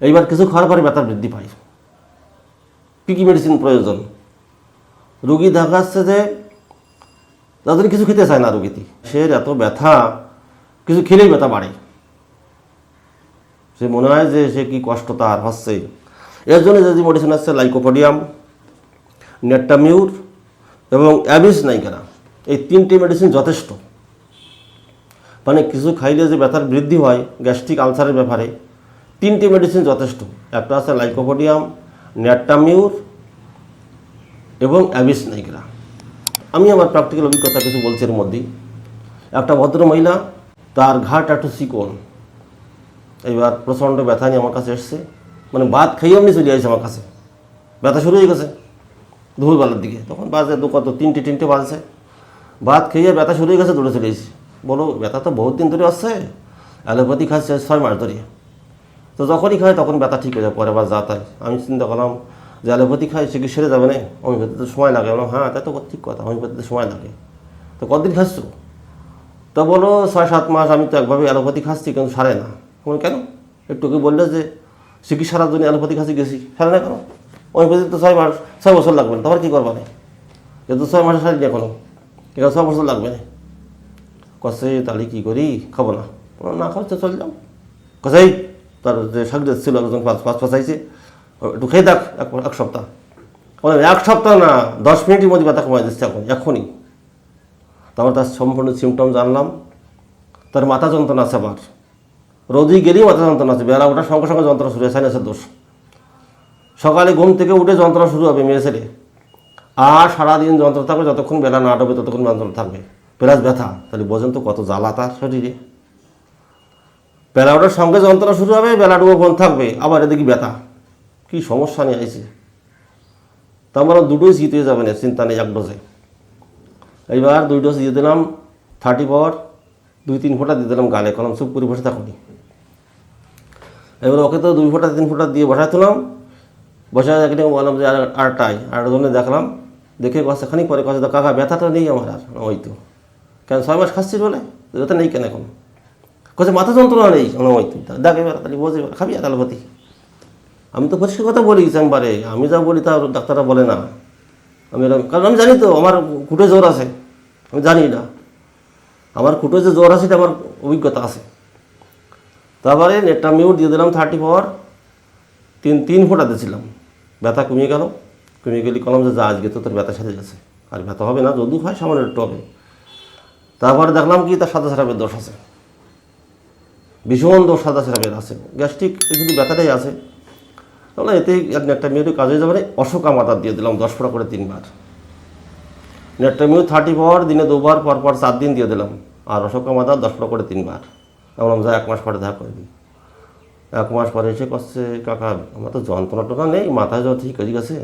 এইবার কিছু খাওয়ার পরে ব্যথা বৃদ্ধি পায়। কী কী মেডিসিন প্রয়োজন? রুগী দেখা যাচ্ছে যে তাদের কিছু খেতে চায় না, রুগীটি সে এত ব্যথা, কিছু খেলেই ব্যথা বাড়ে, সে মনে হয় যে সে কি কষ্ট তার হচ্ছে। এর জন্য যে মেডিসিন আছে লাইকোপোডিয়াম, নেট্টামিউর এবং অ্যাবিস নাইকেরা, এই তিনটি মেডিসিন যথেষ্ট। মানে কিছু খাইলে যে ব্যথার বৃদ্ধি হয় গ্যাস্ট্রিক আলসারের ব্যাপারে, তিনটি মেডিসিন যথেষ্ট। একটা আছে লাইকোপোডিয়াম, নেট্টামিউর এবং অ্যাবিস নাইকেরা। আমি আমার প্র্যাকটিক্যাল অভিজ্ঞতা কিছু বলছি এর মধ্যেই। একটা ভদ্র মহিলা, তার ঘাট একটু চিকন, এবার প্রচণ্ড ব্যথা নিয়ে আমার কাছে এসছে, মানে ভাত খেয়ে এমনি চলে আসছে আমার কাছে, ব্যথা শুরু হয়ে গেছে দুপুরবেলার দিকে, তখন বাজে কত 3টে বাজছে, ভাত খেয়ে ব্যথা শুরু হয়ে গেছে, দৌড়ে চলে এসেছি। বলো ব্যথা তো বহুত দিন ধরে আসছে, অ্যালোপ্যাথি খাচ্ছে 6 মাস ধরে, তো যখনই খায় তখন ব্যথা ঠিক হয়ে যায়, পরে আবার যা তাই। আমি চিন্তা করলাম যে অ্যালোপ্যাথি খাই সে কি সেরে যাবে না, হোমিওপ্যাথিতে সময় লাগে। বললাম হ্যাঁ তাই তো ঠিক কথা, হোমিওপ্যাথিতে সময় লাগে। তো কতদিন খাচ্ছ? তো বলো 6-7 মাস। আমি তো একভাবে অ্যালোপ্যাথি খাচ্ছি কিন্তু সারে না। বলো কেন? একটু কি বললে যে চিকিৎসার জন্য অ্যালোপ্যাথি খাচ্ছি গেছি, সারে না কেন? হোমিওপ্যাথি তো 6 বছর লাগবে না, তোমার কী করবা না? যেহেতু 6 মাসে সারি না এখনো, এখানে 6 বছর লাগবে না। কষে তাহলে কী করি, খাবো না। না খাওয়াচ্ছে চলে যাও। কষাই তার যে সাগরে ছিল একজন পাঁচ আইছে, একটু খেয়ে দেখ এক সপ্তাহ। এক সপ্তাহ না, 10 মিনিটের মধ্যে ব্যথা কমাই দিচ্ছে এখনই। তারপর তার সম্পূর্ণ সিমটম জানলাম। তার মাথা যন্ত্রণা আছে, আবার রোদই গেলেই মাথা যন্ত্রণা আছে, বেলা ওঠার সঙ্গে সঙ্গে যন্ত্রণা শুরু হয়, সাইনাসের দোষ। সকালে ঘুম থেকে উঠে যন্ত্রণা শুরু হবে মেয়ে ছেলে, আর সারাদিন যন্ত্রণা থাকবে, যতক্ষণ বেলা না ডবে ততক্ষণ যন্ত্রণা থাকবে, প্লাস ব্যথা। তাহলে বোঝেন তো কত জ্বালা তার শরীরে। বেলা ওঠার সঙ্গে যন্ত্রণা শুরু হবে, বেলা ডুবো বন্ধ থাকবে, আবার এদিকে ব্যথা। কী সমস্যা নিয়ে আইছে। তা আমরা দুটোই জিতে যাবে না, চিন্তা নেই, 1 ডোজে। এইবার 2 ডোজ দিয়ে দিলাম 30 পাওয়ার, 2-3 ফোঁটা দিয়ে দিলাম গালে, কলম চুপ করে বসে থাকুনি। এবার ওকে তো 2 ফোঁটা 3 ফোঁটা দিয়ে বসাই তুলাম, বসে একদিন বললাম যে আর জন্য দেখলাম, দেখে কষে খানিক পরে কষে তো কাকা ব্যথাটা নেই আমার আর। ওই তো কেন 6 মাস খাচ্ছিস বলে ব্যথা নেই কেন এখন? কষে মাথা যন্ত্রণা নেই। ওই তো দেখ এবার তাহলে বোঝে, খাবি অ্যালোপ্যাথি? আমি তো পরিষ্কার কথা বলি চেম্বারে, আমি যা বলি তা ডাক্তাররা বলে না। কারণ আমি জানি তো আমার খুঁটে জ্বর আছে, আমি জানি না আমার খুঁটে যে জ্বর আছে এটা আমার অভিজ্ঞতা আছে। তারপরে নেট্টামিউর দিয়ে দিলাম 30 পাওয়ার, 3 ফোঁটা দিয়েছিলাম, ব্যথা কমিয়ে গেল। কমিয়ে গেলে কলম যে যা আজকে তো তোর ব্যথা সাথে গেছে, আর ব্যথা হবে না, যদু হয় সামান্য একটু হবে। তারপরে দেখলাম কি তার সাদা সেরাপের দোষ আছে, ভীষণ দোষ সাদা সেরাপের আছে, গ্যাস্ট্রিক শুধু ব্যথাটাই আছে। তাহলে এতেই নেট্টামিউরের কাজ হয়ে যাবে। অশোকা মাদার দিয়ে দিলাম 10 ফোঁটা করে 3 বার। নেট্টামিউর 30 পাওয়ার দিনে 2 বার, পর 4 দিন দিয়ে দিলাম, আর অশোকা মাদার 10 ফোঁটা করে 3 বার। বললাম যা 1 মাস পরে দেখা করবি। 1 মাস পরে এসে করছে কাকা আমার তো যন্ত্রণা টোনা নেই, মাথায় জ্বর ঠিক হয়ে গেছে,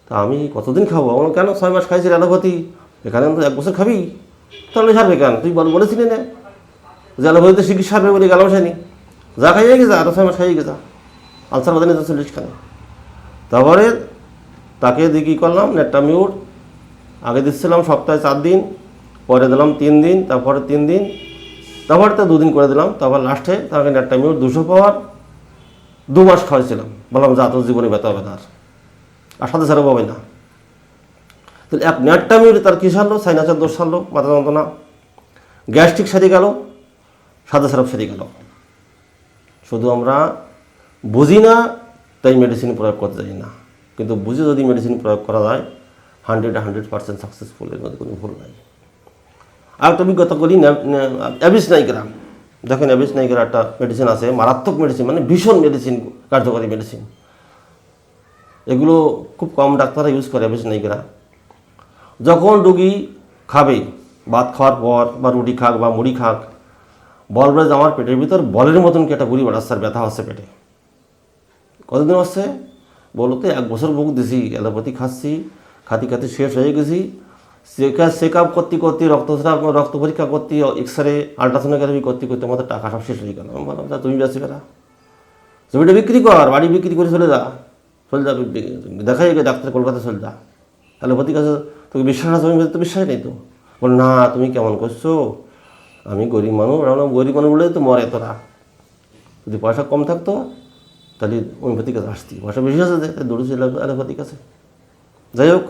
তা আমি কতদিন খাবো? আমার কেন 6 মাস খাইছি অ্যালোপ্যাথি, এখানে তো 1 বছর খাবি, তাহলে সারবে কেন? তুই বলেছিলি না যে অ্যালোপ্যাথিতে চিকিৎসা সারবে বলে গেলাম সেনি, যা খাইয়ে গেছা আরও 6 মাস খাইয়ে গেছা, আলসার বাদে নিতে চল্লিশ খানে। তারপরে তাকে দিয়ে কী করলাম, নেট্টামিউর আগে দিচ্ছিলাম সপ্তাহে 4 দিন, পরে দিলাম 3 দিন, তারপরে 3 দিন, তারপরে তো 2 দিন করে দিলাম। তারপর লাস্টে তাকে নেট্টামিউর 200 পাওয়ার 2 মাস খাওয়াইছিলাম। বললাম যা তোর জীবনে ব্যথা হবে না, আর সাথে সারা পাবে না। তাহলে এক নেট্টামিউর তার কী সারলো, সাইনাসের দোষ সারলো, মাথা যন্ত্রণা, গ্যাস্ট্রিক সেরে গেল, সাদা সেরাপ সেরে গেল। শুধু আমরা বুঝি না তাই মেডিসিন প্রয়োগ করতে যাই না, কিন্তু বুঝে যদি মেডিসিন প্রয়োগ করা যায় 100% সাকসেসফুল, এর মধ্যে কোনো ভুল নাই। আর একটা অভিজ্ঞতা করি, অ্যাবিস নাইকেরা। দেখেন অ্যাবিস নাইকেরা একটা মেডিসিন আছে, মারাত্মক মেডিসিন, মানে ভীষণ মেডিসিন, কার্যকরী মেডিসিন। এগুলো খুব কম ডাক্তাররা ইউজ করে অ্যাবিস নাইকেরা। যখন রুগী খাবে, ভাত খাওয়ার পর বা রুটি খাক বা মুড়ি খাক, বলবে যে আমার পেটের ভিতর বলের মতন কি একটা গুলি বাড়াচ্ছে, ব্যথা হচ্ছে পেটে। কতদিন হচ্ছে? বলো তো 1 বছর বুক দিছি, অ্যালোপ্যাথি খাচ্ছি, খাতে শেষ হয়ে গেছি। চেক আপ করতে রক্ত পরীক্ষা করতে, এক্সরে আলট্রাসোনোগ্রাফি করতে আমাদের টাকা সব শেষ হয়ে গেল। আমি বললাম তা তুমি বেশি বেড়া, জমিটা বিক্রি কর, বাড়ি বিক্রি করে চলে যা দেখাই গে ডাক্তার, কলকাতা চলে যা, অ্যালোপ্যাথি কাছে তোকে বিশ্বাস আছে? আমি তো বিশ্বাস নেই তো। বল না তুমি কেমন করছো, আমি গরিব মানুষ, গরিব মানুষ বলে তো মরে তোরা, যদি পয়সা কম থাকতো তাহলে হোমিওপ্যাথিক কাছে আসতি, পয়সা বেশি আছে যে তাই দৌড়েছিল অ্যালোপ্যাথিক কাছে। যাই হোক,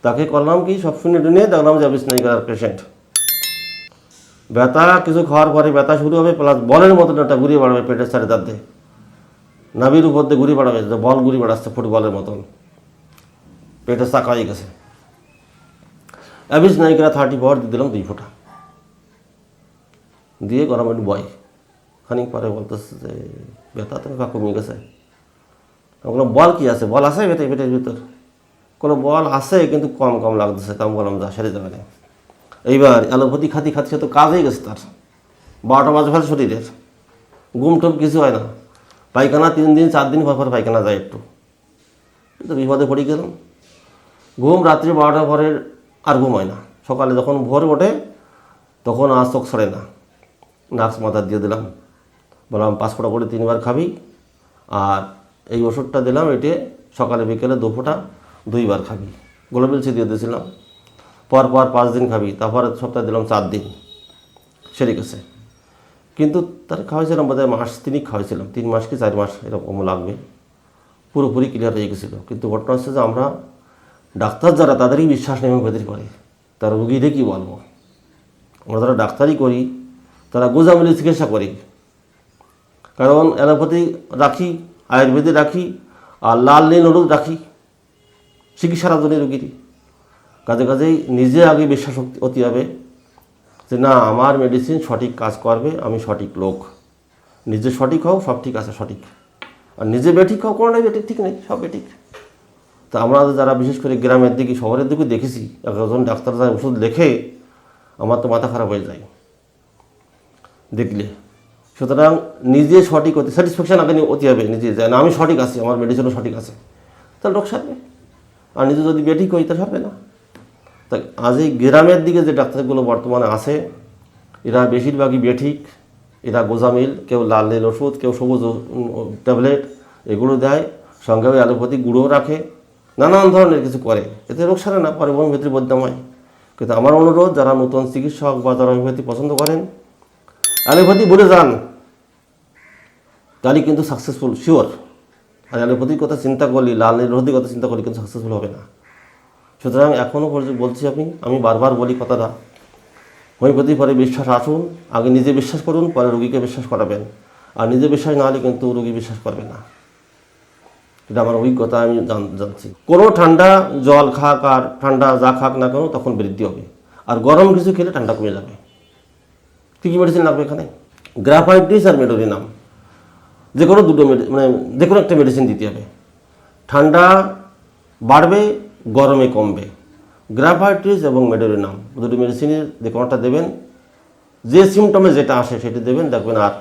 তাকে করলাম কি, সব শুনে টুনে দেখলাম যে বিছনাইকার পেশেন্ট। ব্যথা কিছু খাওয়ার পরে ব্যথা শুরু হবে, প্লাস বলের মতন একটা ঘুরিয়ে বাড়াবে পেটের সাড়ে তার দিয়ে, নাভির উপর দিয়ে ঘুরিয়ে বাড়াবে, যে বল ঘুরিয়ে বাড়াচ্ছে ফুটবলের মতন, পেটের চাকা হয়ে গেছে। অ্যাবিস নাইকরা 30 পাওয়ার দিয়ে দিলাম 2 ফোঁটা, দিয়ে গরম একটু বয়। খানিক পরে বলতেছে যে ব্যথা তো কমে গেছে। আমি বললাম বল কী আছে, বল আছে পেটের ভিতর? কোনো বল আছে কিন্তু কম কম লাগতেছে। তা আমি বললাম যা সেরে যাবে না। এইবার অ্যালোপ্যাথি খাতি সে তো কাজ হয়ে গেছে তার, 12টা বাজে ফেলে শরীরের, ঘুম টুম কিছু হয় না, পায়খানা 3 দিন 4 দিন পর পায়খানা যায় একটু, কিন্তু বিপদে পড়ে গেলাম। ঘুম রাত্রি 12টার পরে আর ঘুম হয় না, সকালে যখন ভোর ওঠে তখন আর চোখ ছড়ে না। নাক্স মাথা দিয়ে দিলাম, বললাম 5 ফোঁটা করে 3 বার খাবি, আর এই ওষুধটা দিলাম, এটে সকালে বিকেলে 2 ফোঁটা 2 বার খাবি। গ্লোবেলসি দিয়ে দিয়েছিলাম, পর 5 দিন খাবি, তারপরে সপ্তাহে দিলাম 4 দিন, সেরে গেছে। কিন্তু তার খাওয়াইছিলাম বোধহয় মাস 3 খাওয়াইছিলাম, 3 মাস কি 4 মাস এরকম লাগবে, পুরোপুরি ক্লিয়ার হয়ে গেছিলো। কিন্তু ঘটনা হচ্ছে যে আমরা ডাক্তার যারা তাদেরই বিশ্বাস নেই হোমিওপ্যাথি করে, তার রুগীরে কী বলবো। আমরা যারা ডাক্তারই করি তারা গোজামিলি চিকিৎসা করি, কারণ অ্যালোপ্যাথি রাখি, আয়ুর্বেদে রাখি, আর লাল নীল হলুদ রাখি চিকিৎসার জন্য রুগীরই। কাজেই নিজে আগে বিশ্বাস হতে হবে যে না আমার মেডিসিন সঠিক কাজ করবে, আমি সঠিক লোক। নিজে সঠিক হও, সব ঠিক আছে সঠিক, আর নিজে বেঠিক হও, কোনোটাই বেঠিক ঠিক নেই, সব বেঠিক। তা আমরা যারা বিশেষ করে গ্রামের দিকে শহরের দিকে দেখেছি, একজন ডাক্তার যারা ওষুধ লেখে আমার তো মাথা খারাপ হয়ে যায় দেখলে। সুতরাং নিজে সঠিক হতে স্যাটিসফ্যাকশান আগে হতে হবে, নিজে যায় না আমি সঠিক আছি, আমার মেডিসিনও সঠিক আছে, তাহলে রোগ সারবে। আর নিজে যদি বেঠিক হই তা সারবে না। তাই আজ এই গ্রামের দিকে যে ডাক্তারগুলো বর্তমানে আছে এরা বেশিরভাগই বেঠিক, এরা গোজামিল, কেউ লাল নীল ওষুধ, কেউ সবুজ ট্যাবলেট এগুলো দেয়, সঙ্গে ওই অ্যালোপ্যাথিক গুঁড়োও রাখে, নানান ধরনের কিছু করে, এতে রোগ সারে না, পরে হোমিওপ্যাথির বদনাম হয়। কিন্তু আমার অনুরোধ, যারা নতুন চিকিৎসক বা যারা হোমিওপ্যাথি পছন্দ করেন অ্যালোপ্যাথি ভুলে যান, তাহলে কিন্তু সাকসেসফুল শিওর। আর অ্যালোপ্যাথির কথা চিন্তা করলি, লাল নীল ওষুধের কথা চিন্তা করলে কিন্তু সাকসেসফুল হবে না। সুতরাং এখনও বলছি আমি বারবার বলি কথাটা, হোমিওপ্যাথি পরে বিশ্বাস আসুন, আগে নিজে বিশ্বাস করুন, পরে রোগীকে বিশ্বাস করাবেন। আর নিজে বিশ্বাস না হলে কিন্তু রোগী বিশ্বাস করবে না, এটা আমার অভিজ্ঞতা, আমি জানছি। কোনো ঠান্ডা জল খাক আর ঠান্ডা যা খাক না কেন তখন বৃদ্ধি হবে, আর গরম কিছু খেলে ঠান্ডা কমে যাবে। কী কী মেডিসিন লাগবে এখানে? গ্রাফাইটিস আর মেডোরিনাম, যে কোনো দুটো মানে যে কোনো একটা মেডিসিন দিতে হবে। ঠান্ডা বাড়বে, গরমে কমবে। গ্রাফাইটিস এবং মেডোরিনাম দুটো মেডিসিনের যে কোনোটা দেবেন, যে সিমটমে যেটা আসে সেটা দেবেন, দেখবেন আর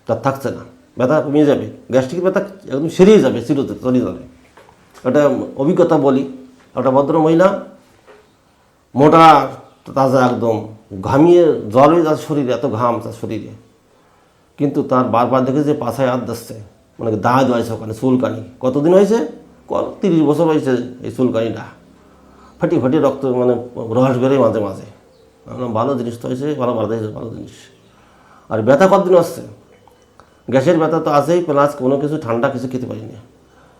তার থাকছে না, ব্যথা কমিয়ে যাবে, গ্যাস্ট্রিক ব্যথা একদম সেরিয়ে যাবে, চলে যাবে। একটা অভিজ্ঞতা বলি, একটা ভদ্র মহিলা, মোটা তাজা একদম, ঘামিয়ে জল হয়ে যাচ্ছে শরীরে, এত ঘাম তার শরীরে, কিন্তু তার বারবার দেখে যে পাছায় হাত দিচ্ছে, মানে দাঁত হয়েছে ওখানে, চুলকানি। কতদিন হয়েছে? 30 বছর হয়েছে এই চুলকানিটা, ফাটি রক্ত, মানে রস বেরোয় মাঝে মাঝে। ভালো জিনিস তো হয়েছে, ভালো জিনিস। আর ব্যথা কতদিন আসছে? গ্যাসের ব্যথা তো আছেই, প্লাস কোনো কিছু ঠান্ডা কিছু খেতে পারিনি।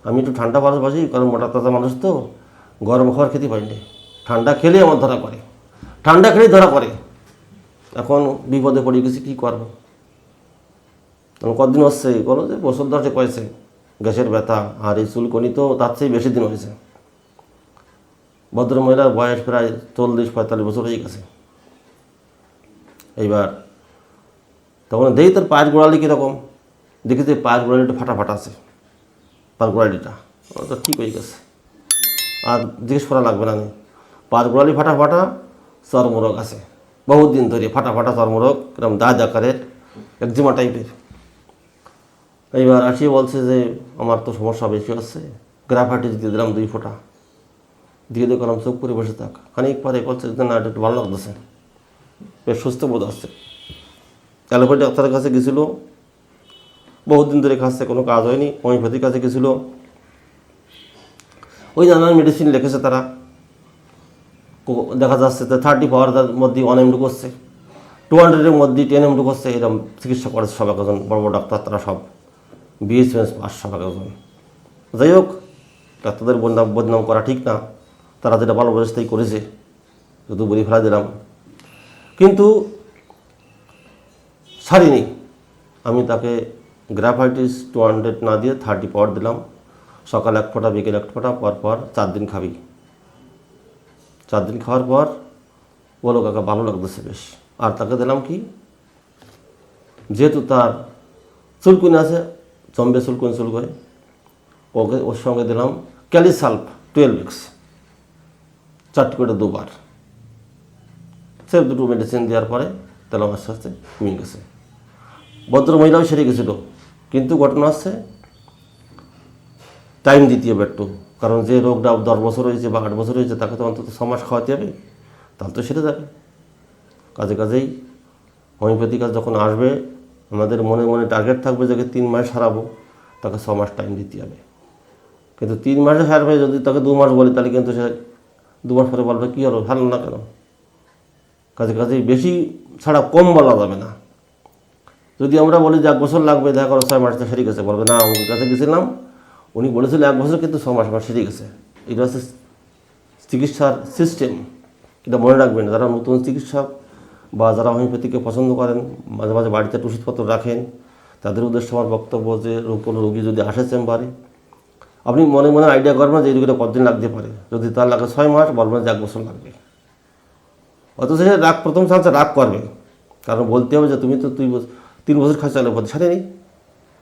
আমি একটু ঠান্ডা ভালোবাসি, কারণ মোটা তাজা মানুষ তো, গরম খাবার খেতে পারিনি। ঠান্ডা খেলেই আমার ধরা পড়ে, ঠান্ডা খেলেই ধরা পড়ে। এখন বিপদে পড়ে গেছি, কী করবো? কতদিন হচ্ছে? বলো যে বছর 10 কয়েছে গ্যাসের ব্যথা, আর এই চুলকনি তো তার চেয়ে বেশি দিন হয়েছে। ভদ্রমহিলার বয়স প্রায় 40-45 বছর হয়ে গেছে। এইবার তখন দেখি তার পায়ের গোড়ালি কীরকম, দেখি যে পায়ের গোড়ালিটা ফাটা আছে, পায়ের গোড়ালিটা তো ঠিক হয়ে গেছে, আর জিজ্ঞেস করা লাগবে না। পায়ের গোড়ালি ফাটা, চর্মরোগ আছে বহুত দিন ধরে, ফাটা চর্মরোগ, এরকম দাঁত আকারের, একজিমা টাইপের। এইবার আসিয়ে বলছে যে আমার তো সমস্যা বেশি হচ্ছে, গ্রাফাইটিস দিয়ে দিলাম 2 ফোঁটা, দিয়ে দেখলাম চোখ করে বসে থাক। খানিক পরে বলছে যে না, একটু ভালো লাগতেছে, বেশ সুস্থ বোধ আসছে। অ্যালোপ্যাথি ডাক্তারের কাছে গেছিলো, বহুত দিন ধরে খাচ্ছে, কোনো কাজ হয়নি। হোমিওপ্যাথির কাছে গেছিলো, ওই নানান মেডিসিন লিখেছে তারা, দেখা যাচ্ছে যে 30 পাওয়ার মধ্যে 1 এমডি করছে, 200-এর মধ্যে 10 এমডি করছে, এরকম চিকিৎসা করেছে সব। একজন বড় ডাক্তার তারা সব, BHMS 500 টাকা ওজন। যাই হোক, ডাক্তারদের বদনাম করা ঠিক না, তারা যেটা ভালো ব্যবস্থাই করেছে, শুধু বলি ফেলা দিলাম। কিন্তু ছাড়িনি, আমি তাকে গ্রাফাইটিস 200 না দিয়ে 30 পাওয়ার দিলাম। সকাল 1 ফোঁটা, বিকেল 1 ফোঁটা, পর 4 দিন খাবি। 4 দিন খাওয়ার পর বলো কাকা ভালো লাগতেছে বেশ। আর তাকে দিলাম কি, যেহেতু তার চুলকুনি আছে, জম্বে চুলকোয়, ওর সঙ্গে দিলাম ক্যালিসাল্প 12x, 4টি করে 2 বার। সে দুটো মেডিসিন দেওয়ার পরে তাহলে আস্তে আস্তে কমে গেছে। ভদ্র মহিলাও সেরে গেছিলো, কিন্তু ঘটনা হচ্ছে টাইম দিতে হবে একটু, কারণ যে রোগটা 10 বছর হয়েছে বা 8 বছর হয়েছে তাকে তো অন্তত 6 মাস খাওয়াতে হবে, তাহলে তো সেরে যাবে। কাজেই হোমিওপ্যাথি কাজ যখন আসবে, আমাদের মনে মনে টার্গেট থাকবে যে 3 মাস সারাবো, তাকে 6 মাস টাইম দিতে হবে। কিন্তু 3 মাসে সারবে, যদি তাকে 2 মাস বলি তাহলে কিন্তু সে 2 মাস পরে বলবে কী হলো, ভালো না কেন। কাজেই বেশি ছাড়া কম বলা যাবে না। যদি আমরা বলি যে 1 বছর লাগবে, দেখা করো 6 মাসে সেরে গেছে, বলবে না ওর কাছে গেছিলাম, উনি বলেছিল 1 বছর, কিন্তু 6 মাস আমার সেরে গেছে। এটা হচ্ছে চিকিৎসার সিস্টেম, এটা মনে রাখবেন। যারা নতুন চিকিৎসক বা যারা হোমিওপ্যাথিকে পছন্দ করেন, মাঝে মাঝে বাড়িতে ওষুধপত্র রাখেন, তাদের উদ্দেশ্যে আমার বক্তব্য যে কোনো রোগী যদি আসে চেম্বারে, আপনি মনে মনে আইডিয়া করবেন যে এই রোগীটা কতদিন লাগতে পারে। যদি তার লাগে 6 মাস, বলবেন যে 1 বছর লাগবে। অথচ সে প্রথম চান্সে রাগ করবে, কারণ বলতে হবে যে তুমি তো 3 বছর খাই চালে পথে সারে নেই,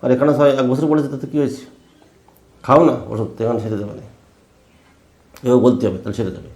আর এখানে 1 বছর বলেছে, তাতে কী হয়েছে, খাও না ওষুধ, এখন সেরে যাবে না, এও বলতে হবে, তাহলে সেরে যাবে।